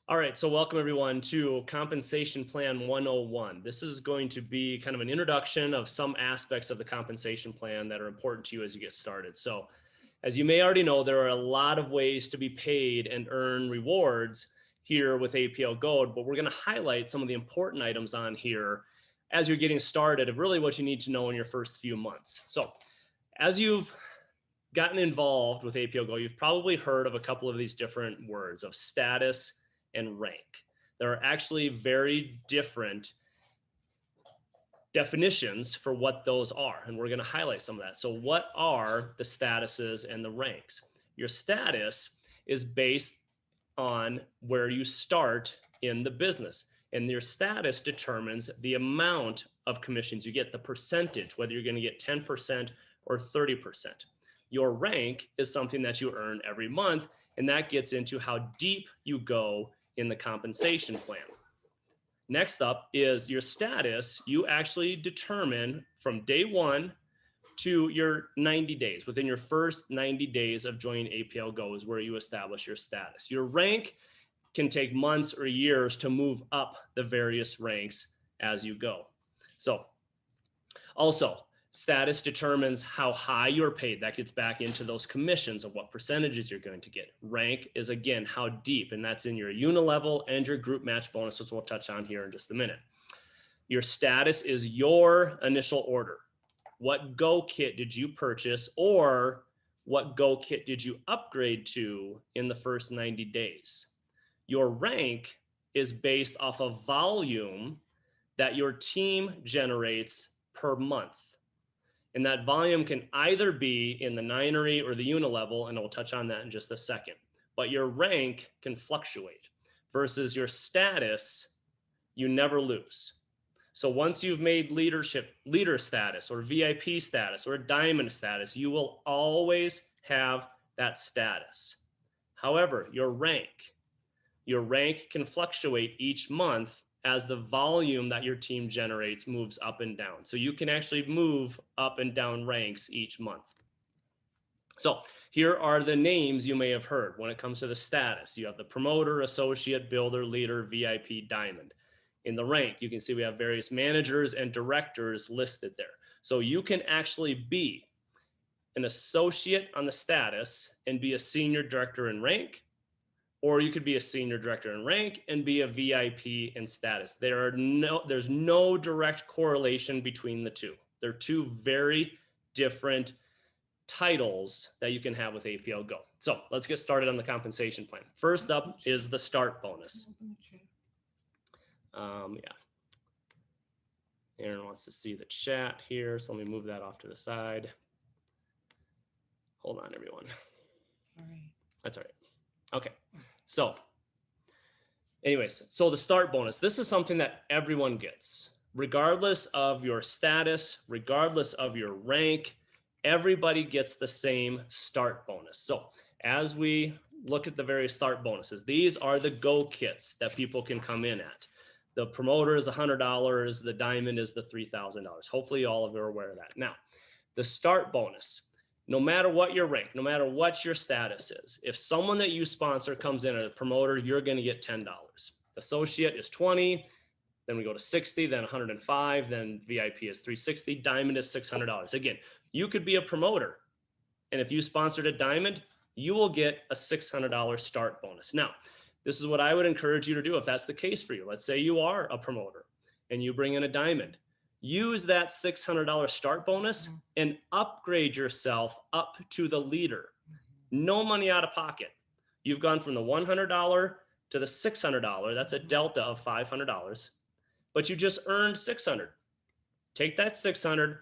All right, so welcome everyone to Compensation Plan 101. This is going to be kind of an introduction of some aspects of the compensation plan that are important to you as you get started. So, as you may already know, there are a lot of ways to be paid and earn rewards here with APLGO, but we're going to highlight some of the important items on here as you're getting started of really what you need to know in your first few months. So, as you've gotten involved with APLGO, you've probably heard of a couple of these different words of status and rank. There are actually very different definitions for what those are, and we're going to highlight some of that. So what are the statuses and the ranks? Your status is based on where you start in the business, and your status determines the amount of commissions you get, the percentage, whether you're going to get 10% or 30%. Your rank is something that you earn every month, and that gets into how deep you go in the compensation plan. Next up is your status. You actually determine from day one to your 90 days. Within your first 90 days of joining APLGO is where you establish your status. Your rank can take months or years to move up the various ranks as you go. So also, status determines how high you're paid. That gets back into those commissions of what percentages you're going to get. Rank is, again, how deep, and that's in your unilevel and your group match bonus, which we'll touch on here in just a minute. Your status is your initial order. What Go kit did you purchase, or what Go kit did you upgrade to in the first 90 days? Your rank is based off of volume that your team generates per month. And that volume can either be in the Ninery or the unilevel, and we'll touch on that in just a second. But your rank can fluctuate versus your status, you never lose. So once you've made leader status or VIP status or diamond status, you will always have that status. However, your rank can fluctuate each month as the volume that your team generates moves up and down. So you can actually move up and down ranks each month. So here are the names you may have heard when it comes to the status. You have the promoter, associate, builder, leader, VIP, diamond. In the rank, you can see we have various managers and directors listed there. So you can actually be an associate on the status and be a senior director in rank, or you could be a senior director in rank and be a VIP in status. There's no direct correlation between the two. They're two very different titles that you can have with APLGO. So let's get started on the compensation plan. First up is the start bonus. Aaron wants to see the chat here, so let me move that off to the side. Hold on, everyone. Sorry. That's all right. Okay. So anyways, so the start bonus, this is something that everyone gets, regardless of your status, regardless of your rank, everybody gets the same start bonus. So as we look at the various start bonuses, these are the Go kits that people can come in at. The promoter is $100, the diamond is the $3,000. Hopefully all of you are aware of that. Now, the start bonus, no matter what your rank, no matter what your status is, if someone that you sponsor comes in as a promoter, you're going to get $10. Associate is $20, then we go to $60, then $105, then VIP is $360, diamond is $600. Again, you could be a promoter, and if you sponsored a diamond, you will get a $600 start bonus. Now, this is what I would encourage you to do if that's the case for you. Let's say you are a promoter and you bring in a diamond. Use that $600 start bonus and upgrade yourself up to the leader. No money out of pocket. You've gone from the $100 to the $600. That's a delta of $500, but you just earned $600. Take that $600,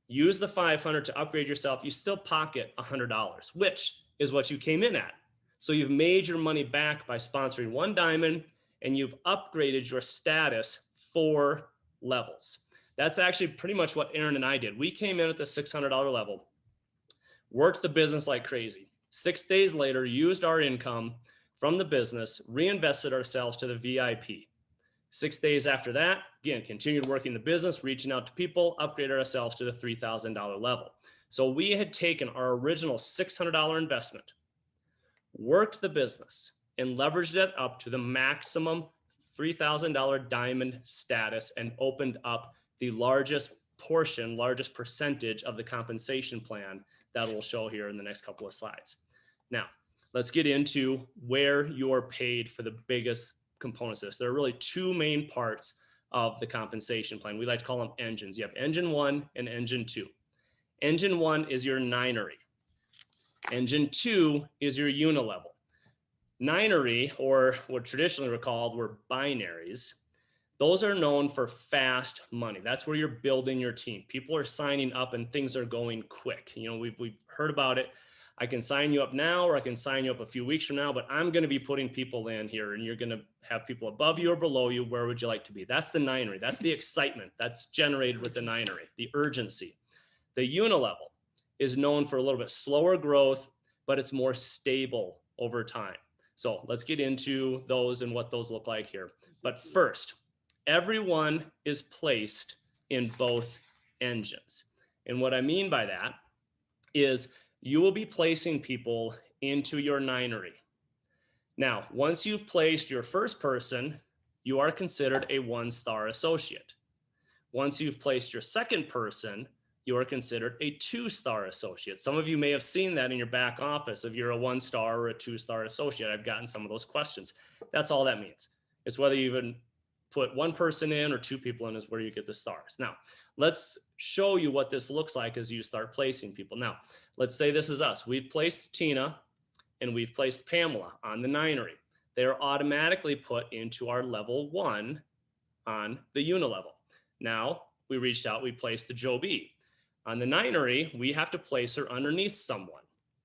use the $500 to upgrade yourself. You still pocket $100, which is what you came in at. So you've made your money back by sponsoring one diamond, and you've upgraded your status 4 levels. That's actually pretty much what Aaron and I did. We came in at the $600 level, worked the business like crazy. 6 days later, used our income from the business, reinvested ourselves to the VIP. 6 days after that, again, continued working the business, reaching out to people, upgraded ourselves to the $3,000 level. So we had taken our original $600 investment, worked the business, and leveraged it up to the maximum $3,000 diamond status and opened up the largest portion, largest percentage of the compensation plan that we'll show here in the next couple of slides. Now, let's get into where you're paid for the biggest components of this. There are really two main parts of the compensation plan. We like to call them engines. You have engine 1 and engine 2. Engine 1 is your ninery. Engine 2 is your unilevel. Ninery, or what traditionally were called were binaries, those are known for fast money. That's where you're building your team. People are signing up and things are going quick. You know, we've heard about it. I can sign you up now, or I can sign you up a few weeks from now, but I'm going to be putting people in here, and you're going to have people above you or below you. Where would you like to be? That's the ninery. That's the excitement that's generated with the ninery, the urgency. The unilevel is known for a little bit slower growth, but it's more stable over time. So let's get into those and what those look like here. But first, everyone is placed in both engines. And what I mean by that is you will be placing people into your ninery. Now, once you've placed your first person, you are considered a 1-star associate. Once you've placed your second person, you are considered a 2-star associate. Some of you may have seen that in your back office if you're a 1-star or a 2-star associate. I've gotten some of those questions. That's all that means. It's whether you even put one person in or 2 people in is where you get the stars. Now, let's show you what this looks like as you start placing people. Now, let's say this is us. We've placed Tina and we've placed Pamela on the ninery. They're automatically put into our level 1 on the unilevel. Now, we reached out, we placed the Joe B. On the ninery, we have to place her underneath someone.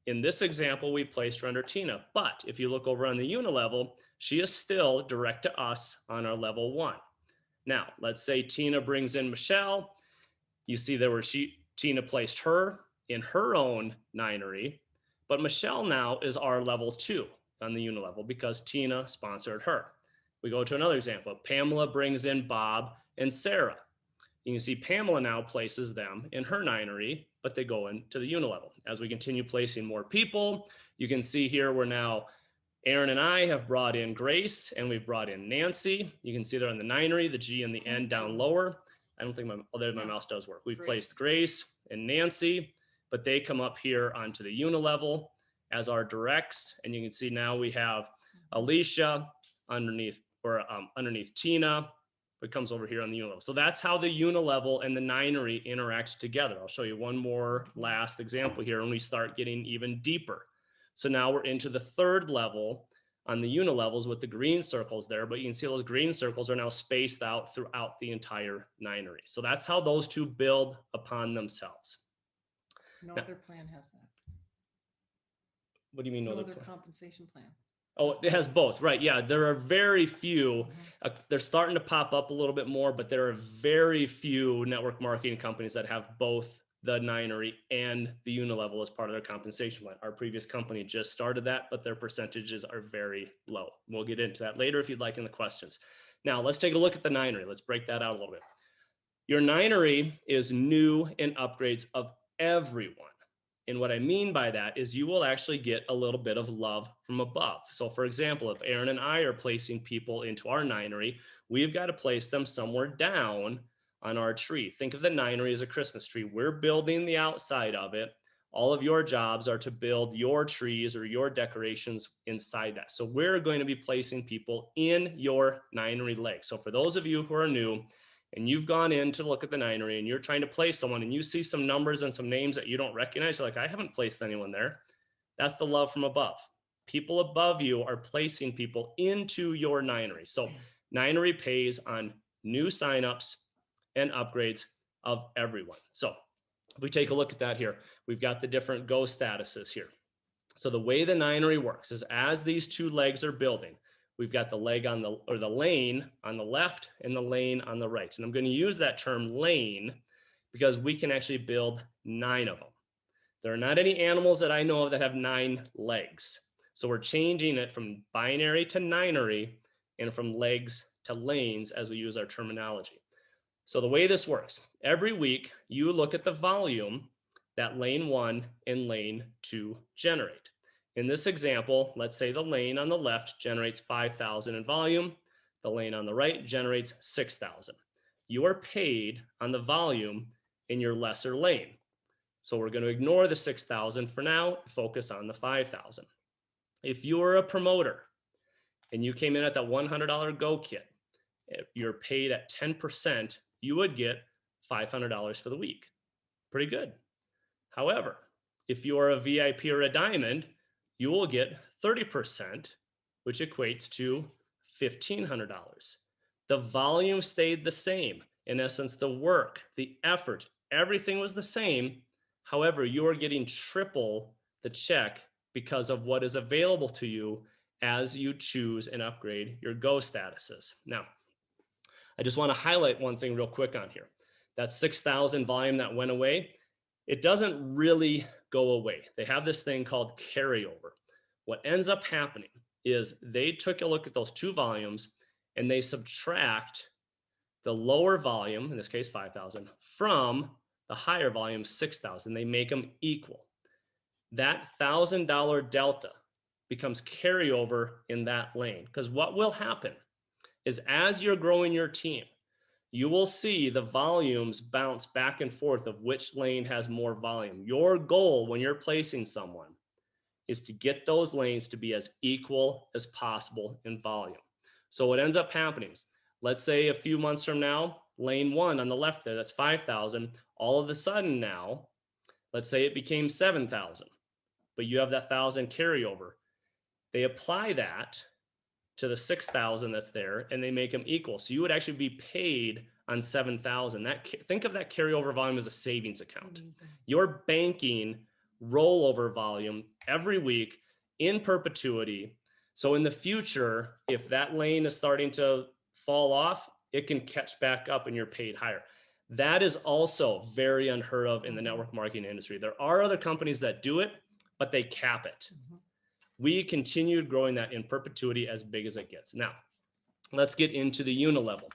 In this example, we placed her under Tina, but if you look over on the unilevel, she is still direct to us on our level 1. Now, let's say Tina brings in Michelle. You see there where Tina placed her in her own ninery, but Michelle now is our level 2 on the unilevel because Tina sponsored her. We go to another example. Pamela brings in Bob and Sarah. You can see Pamela now places them in her ninery, but they go into the unilevel. As we continue placing more people, you can see here we're now, Aaron and I have brought in Grace and we've brought in Nancy. You can see they're on the ninery, the G and the N down lower. I don't think my mouse does work. We've placed Grace and Nancy, but they come up here onto the unilevel as our directs. And you can see now we have Alicia underneath Tina. It comes over here on the unilevel. So that's how the unilevel and the ninery interact together. I'll show you one more last example here when we start getting even deeper. So now we're into the third level on the unilevels with the green circles there, but you can see those green circles are now spaced out throughout the entire ninery. So that's how those two build upon themselves. No other plan has that. What do you mean? No other compensation plan. Oh, it has both, right? Yeah, there are very few. They're starting to pop up a little bit more, but there are very few network marketing companies that have both the ninery and the unilevel as part of their compensation plan. Our previous company just started that, but their percentages are very low. We'll get into that later if you'd like in the questions. Now, let's take a look at the ninery. Let's break that out a little bit. Your ninery is new and upgrades of everyone. And what I mean by that is you will actually get a little bit of love from above. So for example, if Aaron and I are placing people into our ninery, we've got to place them somewhere down on our tree. Think of the ninery as a Christmas tree. We're building the outside of it. All of your jobs are to build your trees or your decorations inside that. So we're going to be placing people in your ninery leg. So for those of you who are new, and you've gone in to look at the ninery and you're trying to place someone and you see some numbers and some names that you don't recognize, you're like, I haven't placed anyone there. That's the love from above. People above you are placing people into your ninery. So ninery pays on new signups and upgrades of everyone. So if we take a look at that here, we've got the different go statuses here. So the way the ninery works is as these two legs are building, we've got the leg on the lane on the left and the lane on the right. And I'm going to use that term lane because we can actually build 9 of them. There are not any animals that I know of that have 9 legs. So we're changing it from binary to ninery and from legs to lanes as we use our terminology. So the way this works, every week you look at the volume that lane 1 and lane 2 generate. In this example, let's say the lane on the left generates 5,000 in volume. The lane on the right generates 6,000. You are paid on the volume in your lesser lane. So we're going to ignore the 6,000 for now, focus on the 5,000. If you were a promoter and you came in at that $100 Go kit, you're paid at 10%, you would get $500 for the week. Pretty good. However, if you are a VIP or a diamond, you will get 30%, which equates to $1,500. The volume stayed the same. In essence, the work, the effort, everything was the same. However, you are getting triple the check because of what is available to you as you choose and upgrade your Go statuses. Now, I just want to highlight one thing real quick on here. That 6,000 volume that went away, it doesn't really go away. They have this thing called carryover. What ends up happening is they took a look at those two volumes and they subtract the lower volume, in this case 5,000, from the higher volume 6,000. They make them equal. That $1,000 delta becomes carryover in that lane, because what will happen is as you're growing your team, you will see the volumes bounce back and forth of which lane has more volume. Your goal when you're placing someone is to get those lanes to be as equal as possible in volume. So what ends up happening is, let's say a few months from now, lane 1 on the left there, that's 5,000. All of a sudden now, let's say it became 7,000, but you have that 1,000 carryover. They apply that to the 6,000 that's there, and they make them equal. So you would actually be paid on 7,000. Think of that carryover volume as a savings account. You're banking rollover volume every week in perpetuity. So in the future, if that lane is starting to fall off, it can catch back up and you're paid higher. That is also very unheard of in the network marketing industry. There are other companies that do it, but they cap it. We continued growing that in perpetuity as big as it gets. Now, let's get into the unilevel.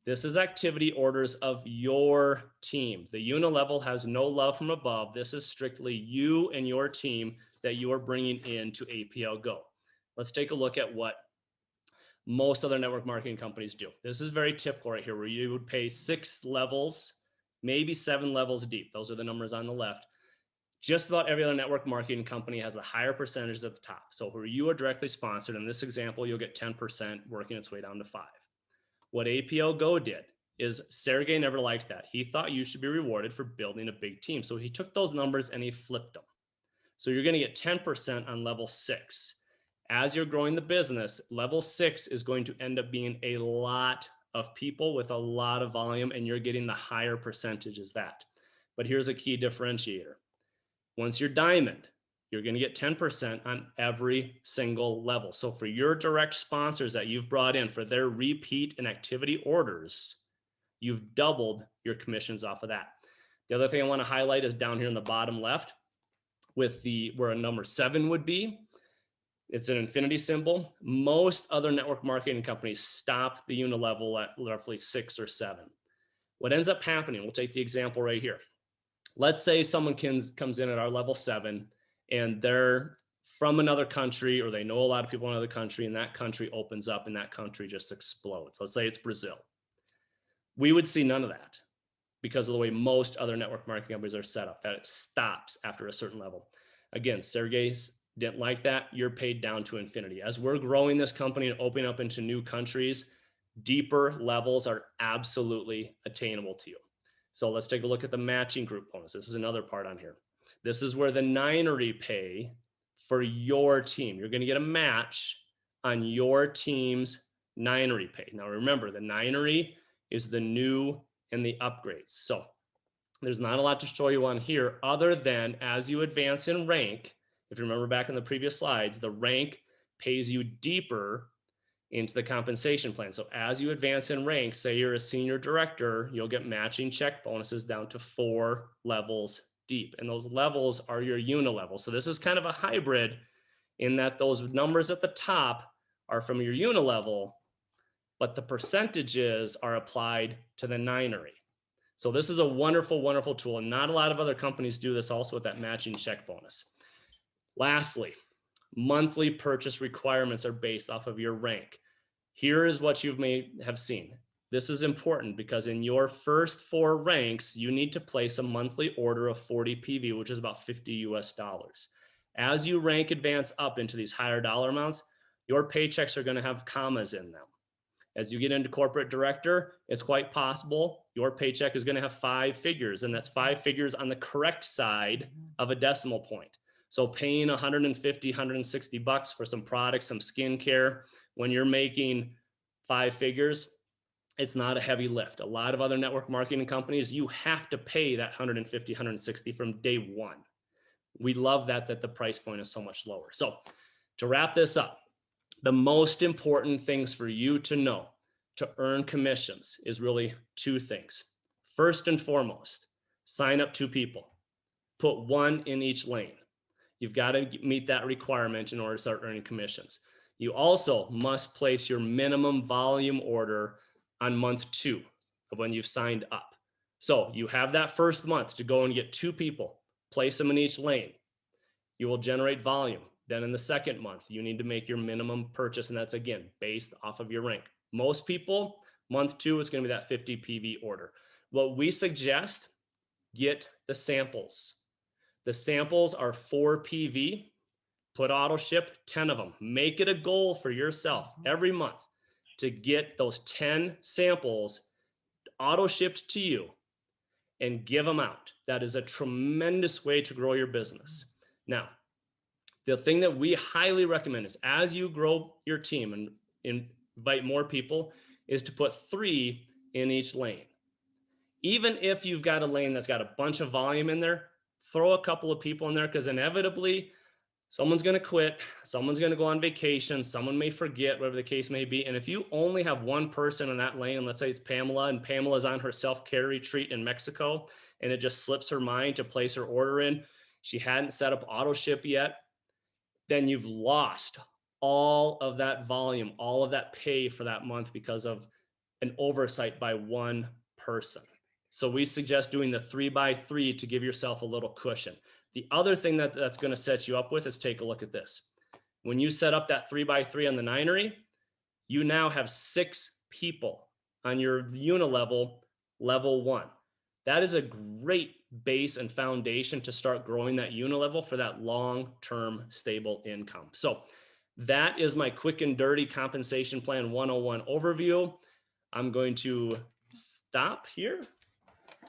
This is activity orders of your team. The unilevel has no love from above. This is strictly you and your team that you are bringing into APLGO. Let's take a look at what most other network marketing companies do. This is very typical right here, where you would pay 6 levels, maybe 7 levels deep. Those are the numbers on the left. Just about every other network marketing company has a higher percentage at the top. So where you are directly sponsored, in this example, you'll get 10% working its way down to 5. What APLGO did is Sergey never liked that. He thought you should be rewarded for building a big team. So he took those numbers and he flipped them. So you're going to get 10% on level 6. As you're growing the business, level 6 is going to end up being a lot of people with a lot of volume, and you're getting the higher percentage as that. But here's a key differentiator. Once you're diamond, you're going to get 10% on every single level. So for your direct sponsors that you've brought in for their repeat and activity orders, you've doubled your commissions off of that. The other thing I want to highlight is down here in the bottom left with where a number 7 would be. It's an infinity symbol. Most other network marketing companies stop the unilevel at roughly 6 or 7. What ends up happening, we'll take the example right here. Let's say someone comes in at our level 7 and they're from another country, or they know a lot of people in another country, and that country opens up and that country just explodes. Let's say it's Brazil. We would see none of that because of the way most other network marketing companies are set up, that it stops after a certain level. Again, Sergey didn't like that. You're paid down to infinity. As we're growing this company and opening up into new countries, deeper levels are absolutely attainable to you. So let's take a look at the matching group bonus. This is another part on here. This is where the ninery pay for your team. You're going to get a match on your team's ninery pay. Now remember, the ninery is the new and the upgrades. So there's not a lot to show you on here other than as you advance in rank, if you remember back in the previous slides, the rank pays you deeper into the compensation plan. So as you advance in rank, say you're a senior director, you'll get matching check bonuses down to 4 levels deep. And those levels are your unilevel. So this is kind of a hybrid in that those numbers at the top are from your unilevel, but the percentages are applied to the ninery. So this is a wonderful, wonderful tool. And not a lot of other companies do this also with that matching check bonus. Lastly, Monthly purchase requirements are based off of your rank. Here is what you may have seen. This is important because in your first 4 ranks, you need to place a monthly order of 40 PV, which is about 50 US dollars. As you rank advance up into these higher dollar amounts, your paychecks are going to have commas in them. As you get into corporate director, it's quite possible your paycheck is going to have 5 figures, and that's 5 figures on the correct side of a decimal point. So paying 150, 160 bucks for some products, some skincare, when you're making 5 figures, it's not a heavy lift. A lot of other network marketing companies, you have to pay that 150, 160 from day one. We love that the price point is so much lower. So to wrap this up, the most important things for you to know to earn commissions is really 2 things. First and foremost, sign up 2 people. Put 1 in each lane. You've got to meet that requirement in order to start earning commissions. You also must place your minimum volume order on month 2 of when you've signed up. So you have that first month to go and get 2 people, place them in each lane. You will generate volume. Then in the second month, you need to make your minimum purchase, and that's again based off of your rank. Most people, month 2 is going to be that 50 PV order. What we suggest, get the samples. The samples are 4 PV. Put auto ship 10 of them. Make it a goal for yourself every month to get those 10 samples auto shipped to you and give them out. That is a tremendous way to grow your business. Now, the thing that we highly recommend is as you grow your team and invite more people is to put 3 in each lane. Even if you've got a lane that's got a bunch of volume in there, throw a couple of people in there because inevitably someone's going to quit, someone's going to go on vacation, someone may forget, whatever the case may be. And if you only have 1 person in that lane, let's say it's Pamela, and Pamela's on her self-care retreat in Mexico, and it just slips her mind to place her order in, she hadn't set up auto ship yet, then you've lost all of that volume, all of that pay for that month because of an oversight by 1 person. So we suggest doing the 3x3 to give yourself a little cushion. The other thing that's going to set you up with is take a look at this. When you set up that 3x3 on the Ninery, you now have 6 people on your unilevel level 1. That is a great base and foundation to start growing that unilevel for that long-term stable income. So that is my quick and dirty compensation plan 101 overview. I'm going to stop here